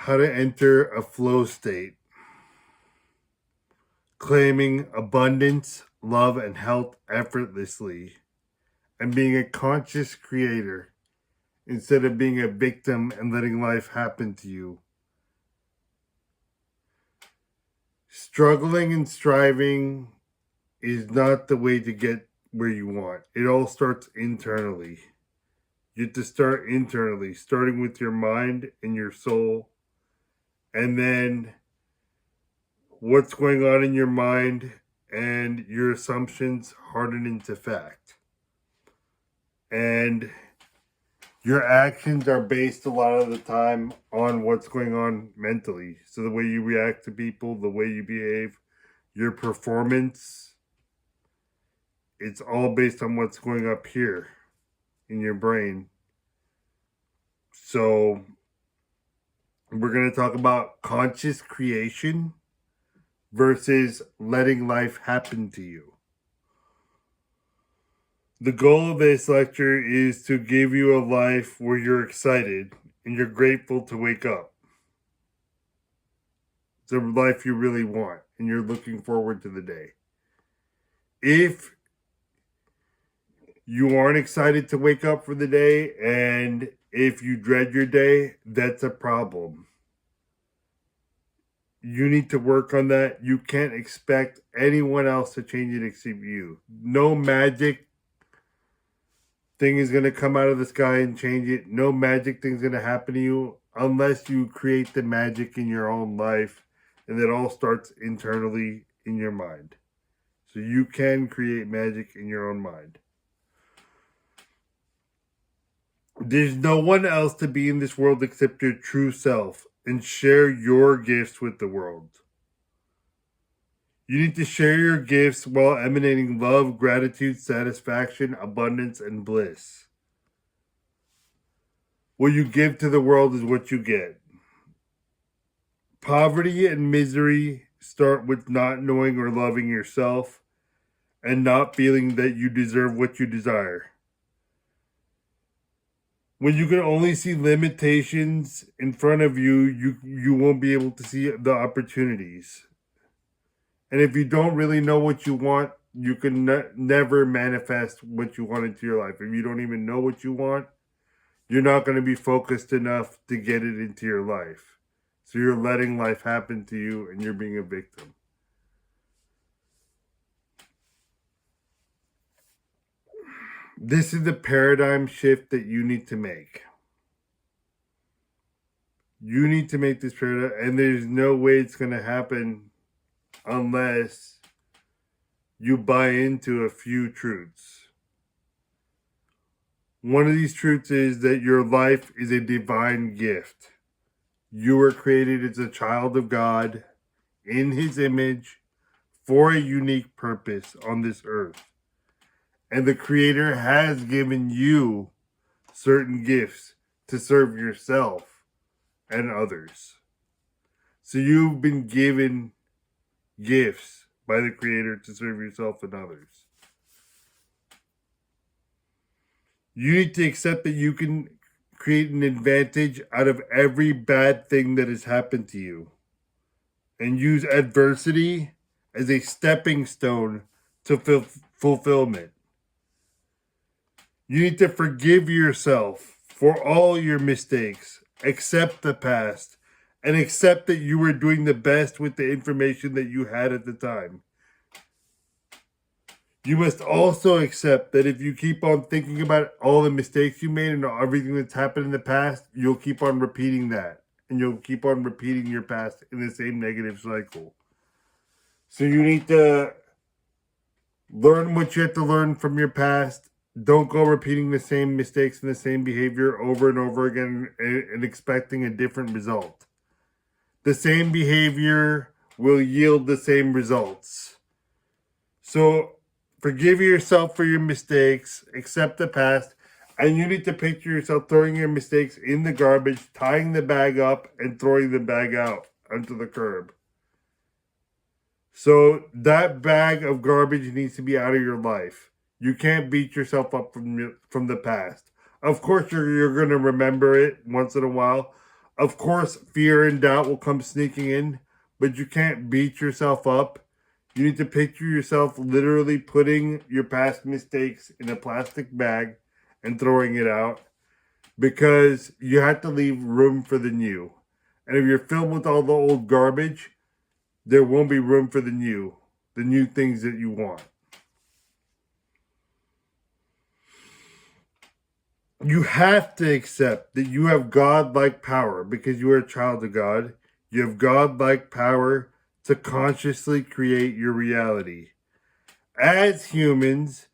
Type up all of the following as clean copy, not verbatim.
how to enter a flow state, claiming abundance, love, and health effortlessly, and being a conscious creator instead of being a victim and letting life happen to you. Struggling and striving is not the way to get where you want. It all starts internally. You have to start internally, starting with your mind and your soul, and then what's going on in your mind and your assumptions harden into fact. And your actions are based a lot of the time on what's going on mentally. So the way you react to people, the way you behave, your performance, it's all based on what's going up here in your brain. So we're going to talk about conscious creation versus letting life happen to you. The goal of this lecture is to give you a life where you're excited and you're grateful to wake up. It's a life you really want and you're looking forward to the day. If you aren't excited to wake up for the day and if you dread your day, that's a problem. You need to work on that. You can't expect anyone else to change it except you. No magic thing is going to come out of the sky and change it. No magic thing's going to happen to you unless you create the magic in your own life. And it all starts internally in your mind. So you can create magic in your own mind. There's no one else to be in this world except your true self and share your gifts with the world. You need to share your gifts while emanating love, gratitude, satisfaction, abundance, and bliss. What you give to the world is what you get. Poverty and misery start with not knowing or loving yourself and not feeling that you deserve what you desire. When you can only see limitations in front of you, you won't be able to see the opportunities. And if you don't really know what you want, you can never manifest what you want into your life. If you don't even know what you want, you're not going to be focused enough to get it into your life. So you're letting life happen to you and you're being a victim. This is the paradigm shift that you need to make. You need to make this paradigm, and there's no way it's going to happen unless you buy into a few truths. One of these truths is that your life is a divine gift. You were created as a child of God in His image for a unique purpose on this earth. And the Creator has given you certain gifts to serve yourself and others. So you've been given gifts by the Creator to serve yourself and others. You need to accept that you can create an advantage out of every bad thing that has happened to you and use adversity as a stepping stone to fulfillment. You need to forgive yourself for all your mistakes, accept the past, and accept that you were doing the best with the information that you had at the time. You must also accept that if you keep on thinking about all the mistakes you made and everything that's happened in the past, you'll keep on repeating that. And you'll keep on repeating your past in the same negative cycle. So you need to learn what you have to learn from your past. Don't go repeating the same mistakes and the same behavior over and over again and expecting a different result. The same behavior will yield the same results. So forgive yourself for your mistakes, accept the past, and you need to picture yourself throwing your mistakes in the garbage, tying the bag up, and throwing the bag out onto the curb. So that bag of garbage needs to be out of your life. You can't beat yourself up from the past. Of course, you're going to remember it once in a while. Of course, fear and doubt will come sneaking in, but you can't beat yourself up. You need to picture yourself literally putting your past mistakes in a plastic bag and throwing it out, because you have to leave room for the new. And if you're filled with all the old garbage, there won't be room for the new things that you want. You have to accept that you have God-like power because you are a child of God. You have God-like power to consciously create your reality. As humans,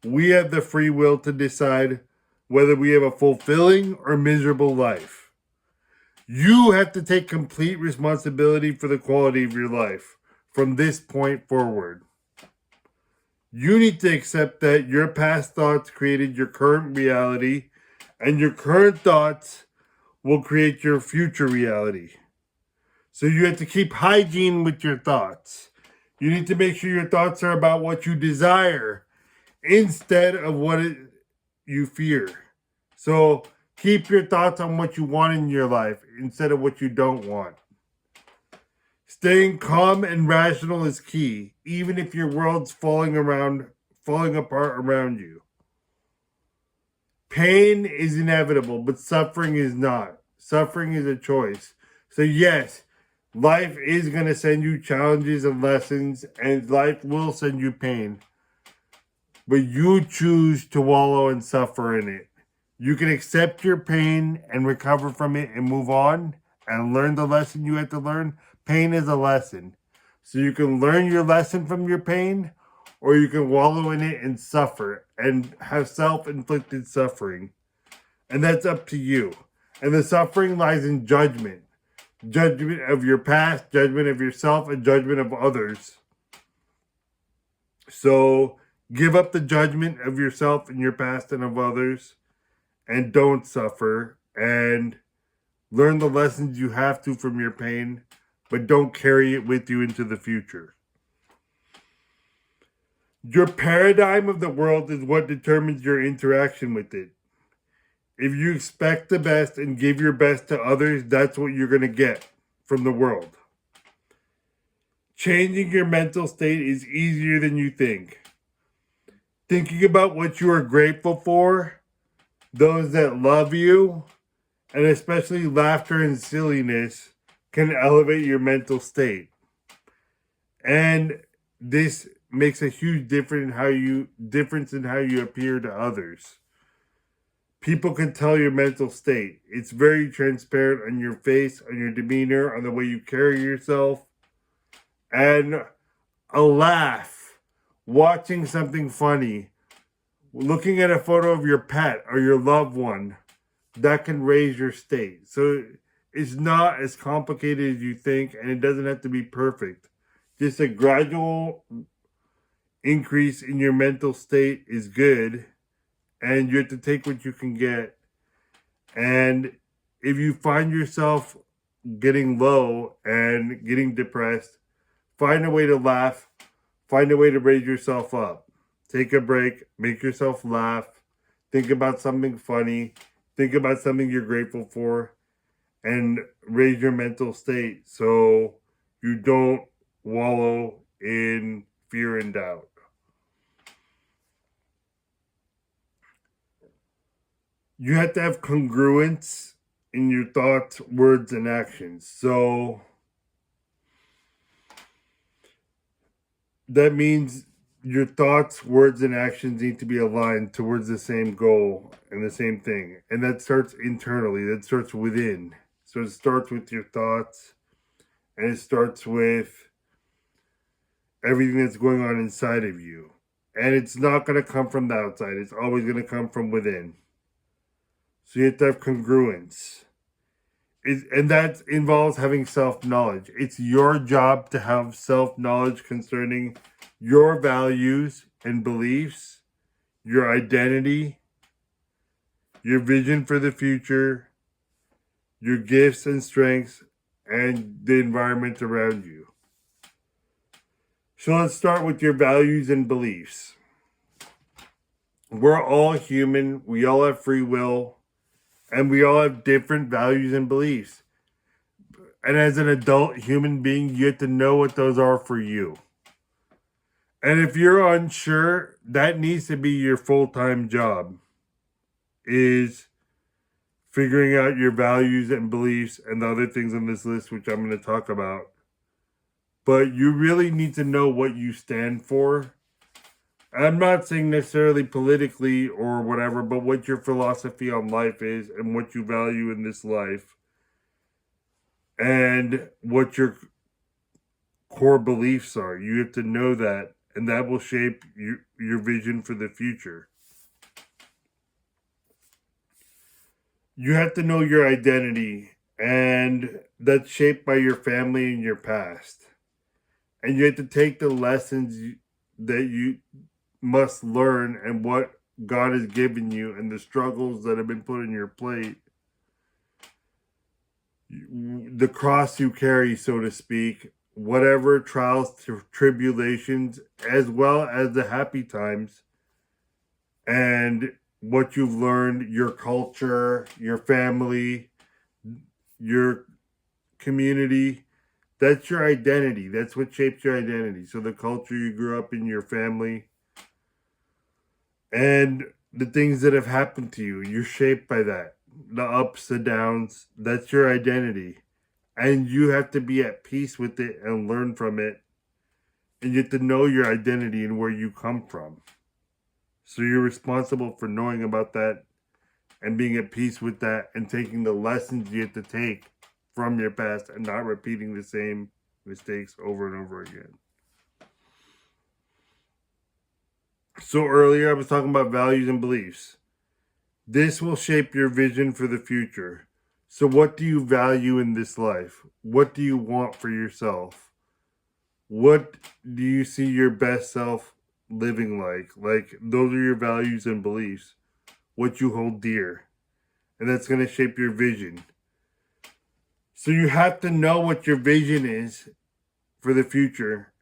we have the free will to decide whether we have a fulfilling or miserable life. You have to take complete responsibility for the quality of your life from this point forward. You need to accept that your past thoughts created your current reality, and your current thoughts will create your future reality. So you have to keep hygiene with your thoughts. You need to make sure your thoughts are about what you desire instead of you fear. So keep your thoughts on what you want in your life instead of what you don't want. Staying calm and rational is key, even if your world's falling apart around you. Pain is inevitable, but suffering is not. Suffering is a choice. So yes, life is going to send you challenges and lessons, and life will send you pain. But you choose to wallow and suffer in it. You can accept your pain and recover from it and move on and learn the lesson you had to learn. Pain is a lesson. So you can learn your lesson from your pain, or you can wallow in it and suffer and have self-inflicted suffering. And that's up to you. And the suffering lies in judgment. Judgment of your past, judgment of yourself, and judgment of others. So give up the judgment of yourself and your past and of others, and don't suffer, and learn the lessons you have to from your pain, but don't carry it with you into the future. Your paradigm of the world is what determines your interaction with it. If you expect the best and give your best to others, that's what you're going to get from the world. Changing your mental state is easier than you think. Thinking about what you are grateful for, those that love you, and especially laughter and silliness can elevate your mental state. And this makes a huge difference in how you appear to others. People can tell your mental state. It's very transparent on your face, on your demeanor, on the way you carry yourself. And a laugh, watching something funny, looking at a photo of your pet or your loved one, that can raise your state. So it's not as complicated as you think, and it doesn't have to be perfect. Just a gradual increase in your mental state is good, and you have to take what you can get. And if you find yourself getting low and getting depressed, find a way to laugh, find a way to raise yourself up. Take a break, make yourself laugh, think about something funny, think about something you're grateful for, and raise your mental state so you don't wallow in fear and doubt. You have to have congruence in your thoughts, words, and actions. So that means your thoughts, words, and actions need to be aligned towards the same goal and the same thing. And that starts internally, that starts within. So it starts with your thoughts, and it starts with everything that's going on inside of you. And it's not going to come from the outside. It's always going to come from within. So you have to have congruence. And that involves having self-knowledge. It's your job to have self-knowledge concerning your values and beliefs, your identity, your vision for the future, your gifts and strengths, and the environment around you. So let's start with your values and beliefs. We're all human. We all have free will. And we all have different values and beliefs. And as an adult human being, you have to know what those are for you. And if you're unsure, that needs to be your full-time job, is figuring out your values and beliefs and the other things on this list, which I'm going to talk about. But you really need to know what you stand for. I'm not saying necessarily politically or whatever, but what your philosophy on life is and what you value in this life and what your core beliefs are. You have to know that, and that will shape your vision for the future. You have to know your identity, and that's shaped by your family and your past. And you have to take the lessons that you must learn and what God has given you and the struggles that have been put in your plate, the cross you carry, so to speak, whatever trials, tribulations, as well as the happy times, and what you've learned, your culture, your family, your community. That's your identity. That's what shapes your identity. So the culture you grew up in, your family, and the things that have happened to you, you're shaped by that. The ups, the downs, that's your identity. And you have to be at peace with it and learn from it. And you have to know your identity and where you come from. So you're responsible for knowing about that and being at peace with that and taking the lessons you have to take from your past and not repeating the same mistakes over and over again. So earlier I was talking about values and beliefs. This will shape your vision for the future. So what do you value in this life? What do you want for yourself? What do you see your best self living like? Like, those are your values and beliefs. What you hold dear. And that's going to shape your vision. So you have to know what your vision is for the future.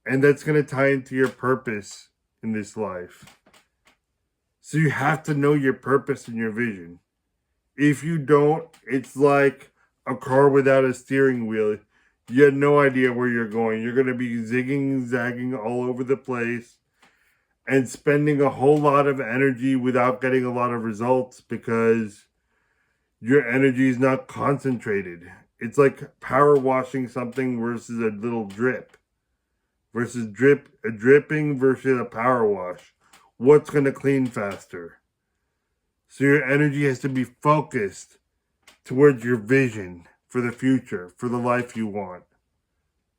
And that's going to tie into your purpose in this life. So you have to know your purpose and your vision. If you don't, it's like a car without a steering wheel. You have no idea where you're going. You're going to be zigging and zagging all over the place and spending a whole lot of energy without getting a lot of results because your energy is not concentrated. It's like power washing something versus a little drip. Versus a dripping versus a power wash. What's going to clean faster? So your energy has to be focused towards your vision for the future, for the life you want,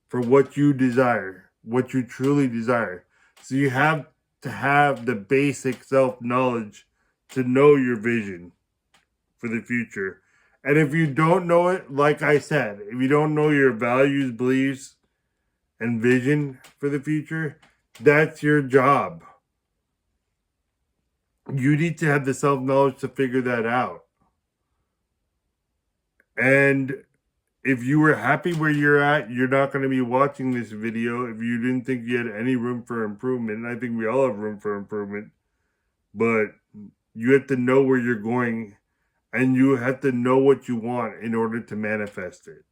for what you desire, what you truly desire. So you have to have the basic self-knowledge to know your vision for the future. And if you don't know it, like I said, if you don't know your values, beliefs, and vision for the future, that's your job. You need to have the self-knowledge to figure that out. And if you were happy where you're at, you're not going to be watching this video if you didn't think you had any room for improvement. And I think we all have room for improvement. But you have to know where you're going, and you have to know what you want in order to manifest it.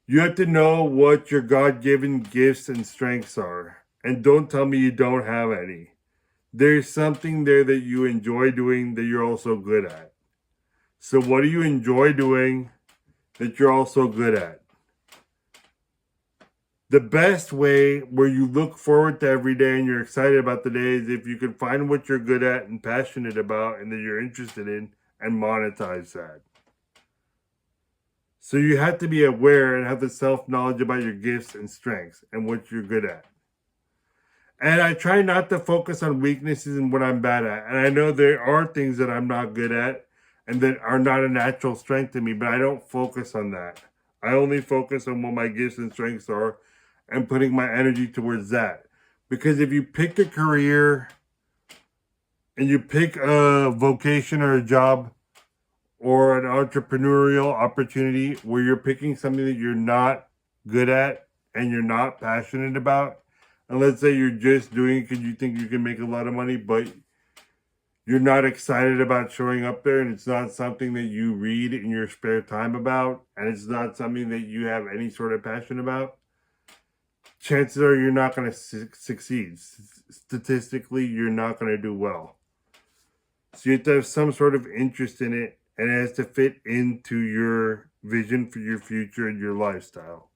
You have to know what your God-given gifts and strengths are. And don't tell me you don't have any. There's something there that you enjoy doing that you're also good at. So what do you enjoy doing that you're also good at? The best way where you look forward to every day and you're excited about the day is if you can find what you're good at and passionate about and that you're interested in and monetize that. So you have to be aware and have the self-knowledge about your gifts and strengths and what you're good at. And I try not to focus on weaknesses and what I'm bad at. And I know there are things that I'm not good at and that are not a natural strength to me, but I don't focus on that. I only focus on what my gifts and strengths are and putting my energy towards that. Because if you pick a career and you pick a vocation or a job or an entrepreneurial opportunity where you're picking something that you're not good at and you're not passionate about, and let's say you're just doing it because you think you can make a lot of money, but you're not excited about showing up there, and it's not something that you read in your spare time about, and it's not something that you have any sort of passion about, chances are you're not going to succeed. Statistically, you're not going to do well. So you have to have some sort of interest in it, and it has to fit into your vision for your future and your lifestyle,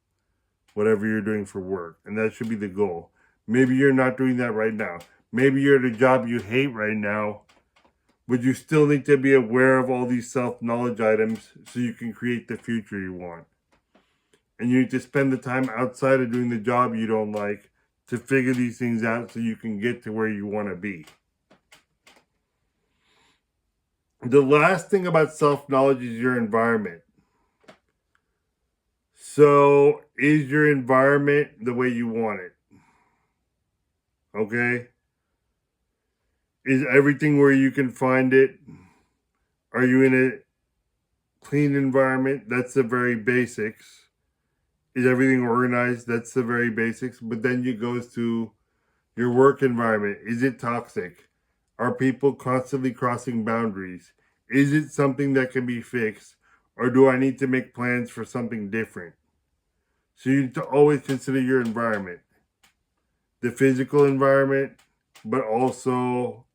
whatever you're doing for work. And that should be the goal. Maybe you're not doing that right now. Maybe you're at a job you hate right now, but you still need to be aware of all these self-knowledge items so you can create the future you want. And you need to spend the time outside of doing the job you don't like to figure these things out so you can get to where you want to be. The last thing about self-knowledge is your environment. So, is your environment the way you want it? Okay? Is everything where you can find it? Are you in a clean environment? That's the very basics. Is everything organized? That's the very basics. But then it goes to your work environment. Is it toxic? Are people constantly crossing boundaries? Is it something that can be fixed? Or do I need to make plans for something different? So you need to always consider your environment. The physical environment, but also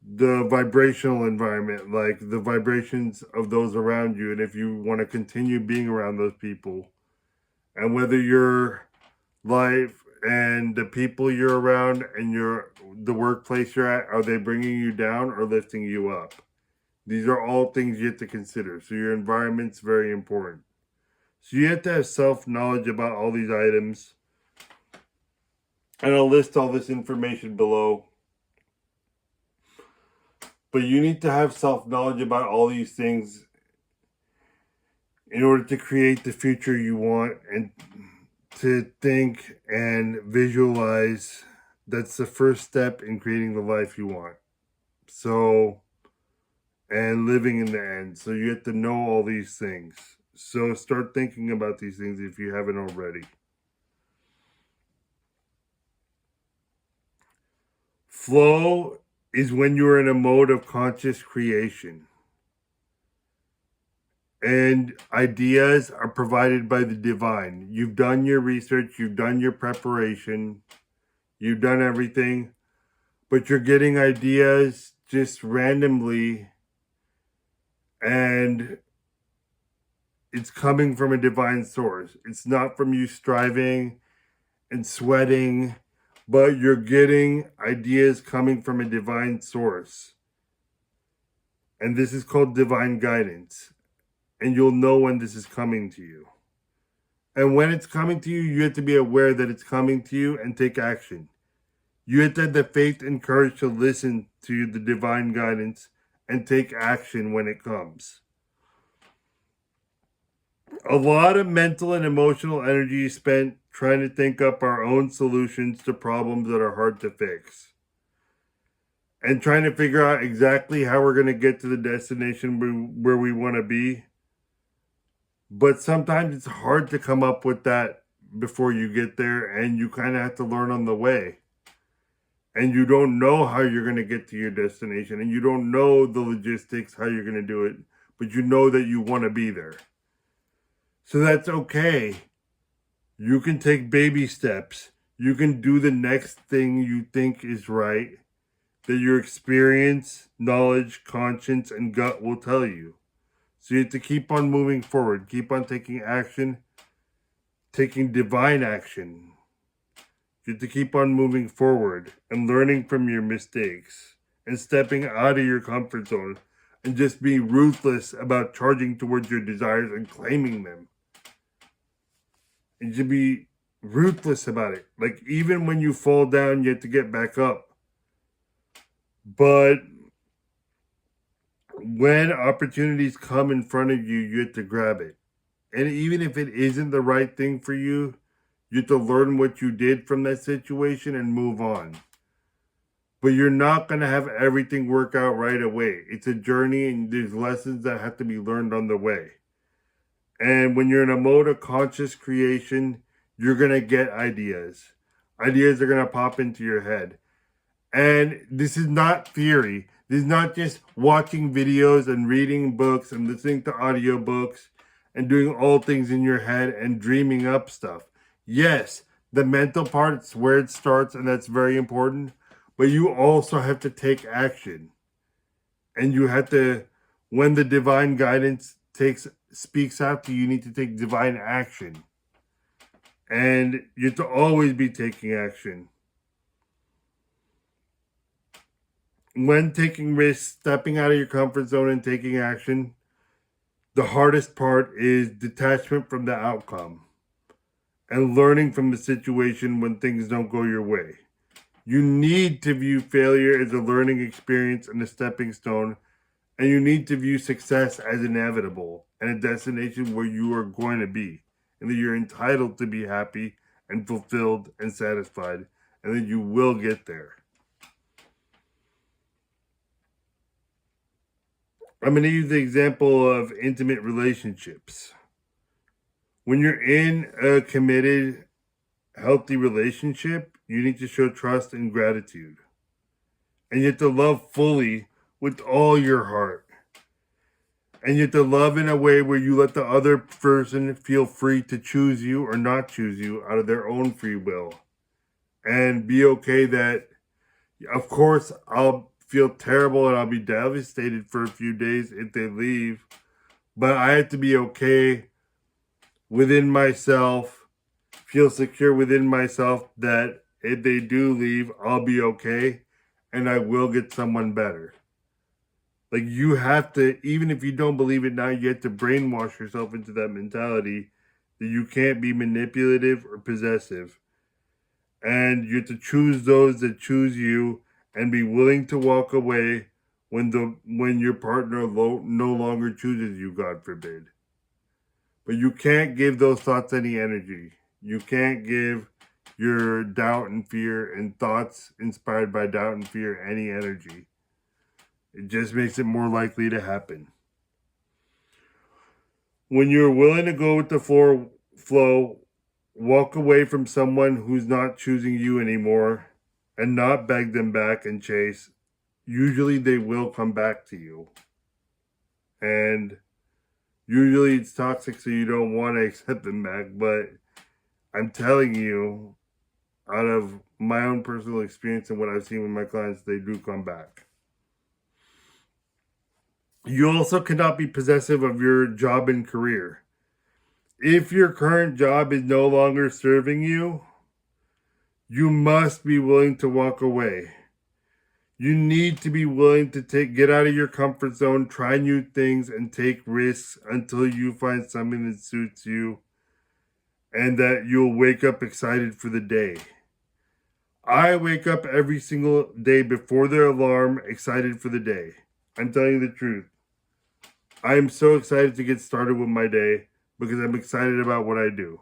the vibrational environment, like the vibrations of those around you, and if you want to continue being around those people, and whether your life and the people you're around and the workplace you're at, are they bringing you down or lifting you up? These are all things you have to consider. So your environment's very important. So you have to have self-knowledge about all these items, and I'll list all this information below. But you need to have self-knowledge about all these things in order to create the future you want and to think and visualize. That's the first step in creating the life you want. So, and living in the end. So you have to know all these things. So start thinking about these things if you haven't already. Flow is when you're in a mode of conscious creation. And ideas are provided by the divine. You've done your research, you've done your preparation, you've done everything, but you're getting ideas just randomly, and it's coming from a divine source. It's not from you striving and sweating, but you're getting ideas coming from a divine source. And this is called divine guidance. And you'll know when this is coming to you. And when it's coming to you, you have to be aware that it's coming to you and take action. You have to have the faith and courage to listen to the divine guidance and take action when it comes. A lot of mental and emotional energy is spent trying to think up our own solutions to problems that are hard to fix. And trying to figure out exactly how we're going to get to the destination where we want to be. But sometimes it's hard to come up with that before you get there, and you kind of have to learn on the way. And you don't know how you're going to get to your destination, and you don't know the logistics, how you're going to do it, but you know that you want to be there. So that's okay. You can take baby steps. You can do the next thing you think is right, that your experience, knowledge, conscience, and gut will tell you. So you have to keep on moving forward, keep on taking action, taking divine action. You have to keep on moving forward and learning from your mistakes and stepping out of your comfort zone and just being ruthless about charging towards your desires and claiming them. And you be ruthless about it. Like, even when you fall down, you have to get back up. But when opportunities come in front of you, you have to grab it. And even if it isn't the right thing for you, you have to learn what you did from that situation and move on. But you're not going to have everything work out right away. It's a journey, and there's lessons that have to be learned on the way. And when you're in a mode of conscious creation, you're going to get ideas. Ideas are going to pop into your head. And this is not theory. This is not just watching videos and reading books and listening to audiobooks and doing all things in your head and dreaming up stuff. Yes, the mental part is where it starts, and that's very important. But you also have to take action. And you have to, when the divine guidance speaks out to you, you need to take divine action. And you have to always be taking action. When taking risks, stepping out of your comfort zone and taking action, the hardest part is detachment from the outcome and learning from the situation when things don't go your way. You need to view failure as a learning experience and a stepping stone, and you need to view success as inevitable and a destination where you are going to be, and that you're entitled to be happy and fulfilled and satisfied, and that you will get there. I'm going to use the example of intimate relationships. When you're in a committed, healthy relationship, you need to show trust and gratitude. And you have to love fully with all your heart. And you have to love in a way where you let the other person feel free to choose you or not choose you out of their own free will. And be okay that, of course, I'll feel terrible and I'll be devastated for a few days if they leave. But I have to be okay within myself, feel secure within myself that if they do leave, I'll be okay and I will get someone better. Like, you have to, even if you don't believe it now, you have to brainwash yourself into that mentality that you can't be manipulative or possessive. And you have to choose those that choose you and be willing to walk away when your partner no longer chooses you, God forbid. But you can't give those thoughts any energy. You can't give your doubt and fear and thoughts inspired by doubt and fear any energy. It just makes it more likely to happen. When you're willing to go with the flow, walk away from someone who's not choosing you anymore and not beg them back and chase, usually they will come back to you. And usually it's toxic, so you don't want to accept them back. But I'm telling you, out of my own personal experience and what I've seen with my clients, they do come back. You also cannot be possessive of your job and career. If your current job is no longer serving you, you must be willing to walk away. You need to be willing to get out of your comfort zone, try new things, and take risks until you find something that suits you and that you'll wake up excited for the day. I wake up every single day before the alarm, excited for the day. I'm telling you the truth. I am so excited to get started with my day because I'm excited about what I do.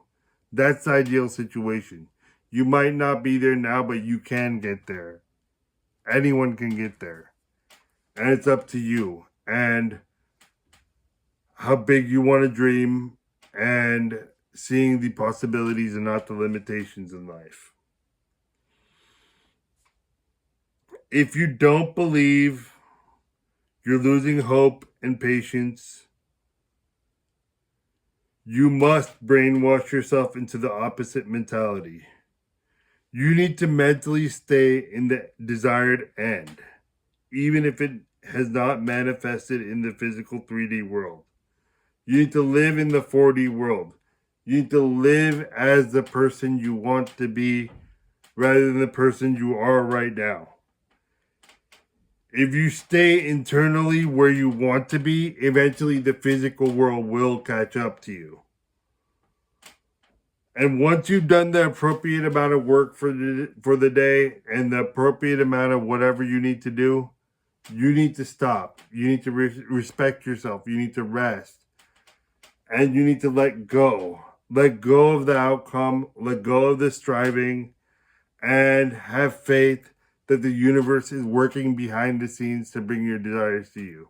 That's the ideal situation. You might not be there now, but you can get there. Anyone can get there. And it's up to you and how big you want to dream and seeing the possibilities and not the limitations in life. If you don't believe, you're losing hope and patience. You must brainwash yourself into the opposite mentality. You need to mentally stay in the desired end, even if it has not manifested in the physical 3D world. You need to live in the 4D world. You need to live as the person you want to be rather than the person you are right now. If you stay internally where you want to be, eventually the physical world will catch up to you. And once you've done the appropriate amount of work for the day and the appropriate amount of whatever you need to do, you need to stop. You need to respect yourself. You need to rest. And you need to let go. Let go of the outcome. Let go of the striving. And have faith that the universe is working behind the scenes to bring your desires to you.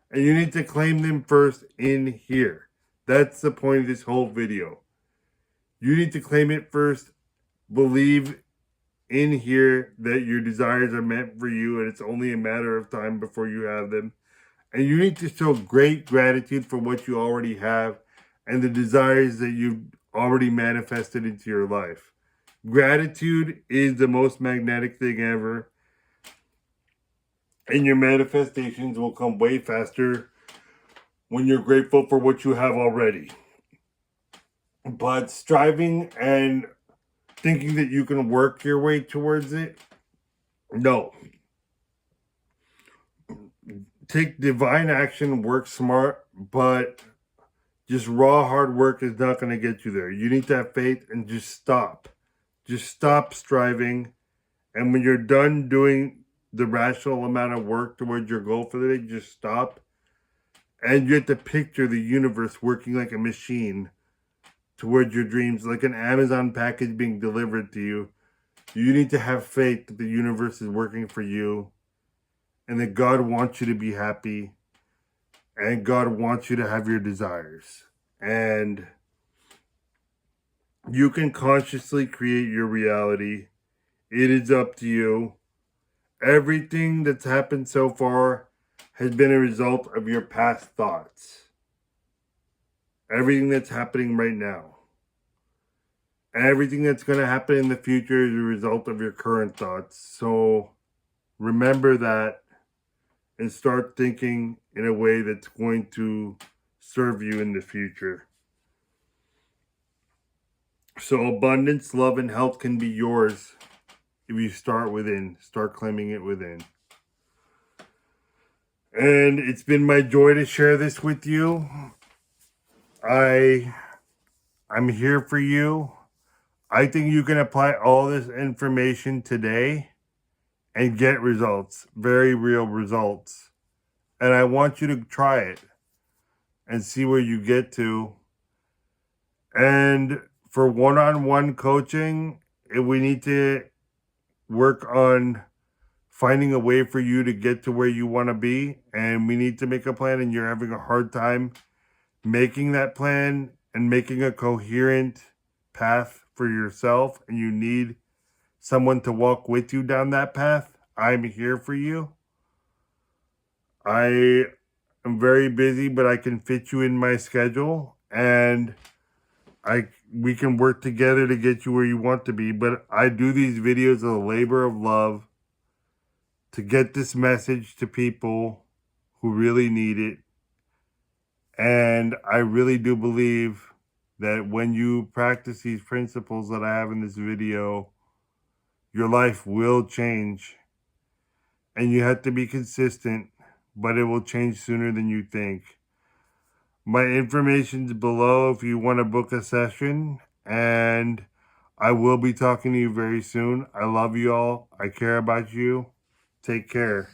And you need to claim them first in here. That's the point of this whole video. You need to claim it first, believe in here that your desires are meant for you and it's only a matter of time before you have them. And you need to show great gratitude for what you already have and the desires that you've already manifested into your life. Gratitude is the most magnetic thing ever, and your manifestations will come way faster when you're grateful for what you have already. But striving and thinking that you can work your way towards it, no. Take divine action, work smart, but just raw hard work is not going to get you there. You need to have faith and just stop. Just stop striving. And when you're done doing the rational amount of work towards your goal for the day, just stop. And you have to picture the universe working like a machine towards your dreams, like an Amazon package being delivered to you. You need to have faith that the universe is working for you and that God wants you to be happy and God wants you to have your desires. And you can consciously create your reality. It is up to you. Everything that's happened so far has been a result of your past thoughts. Everything that's happening right now. Everything that's going to happen in the future is a result of your current thoughts. So remember that and start thinking in a way that's going to serve you in the future. So abundance, love, and health can be yours if you start within. Start claiming it within. And it's been my joy to share this with you. I'm here for you. I think you can apply all this information today and get results, very real results. And I want you to try it and see where you get to. And for one-on-one coaching, we need to work on finding a way for you to get to where you want to be. And we need to make a plan, and you're having a hard time making that plan and making a coherent path for yourself, and you need someone to walk with you down that path. I'm here for you. I am very busy, but I can fit you in my schedule, and we can work together to get you where you want to be. But I do these videos as a labor of love to get this message to people who really need it. And I really do believe that when you practice these principles that I have in this video, your life will change. And you have to be consistent, but it will change sooner than you think. My information's below if you want to book a session, and I will be talking to you very soon. I love you all. I care about you. Take care.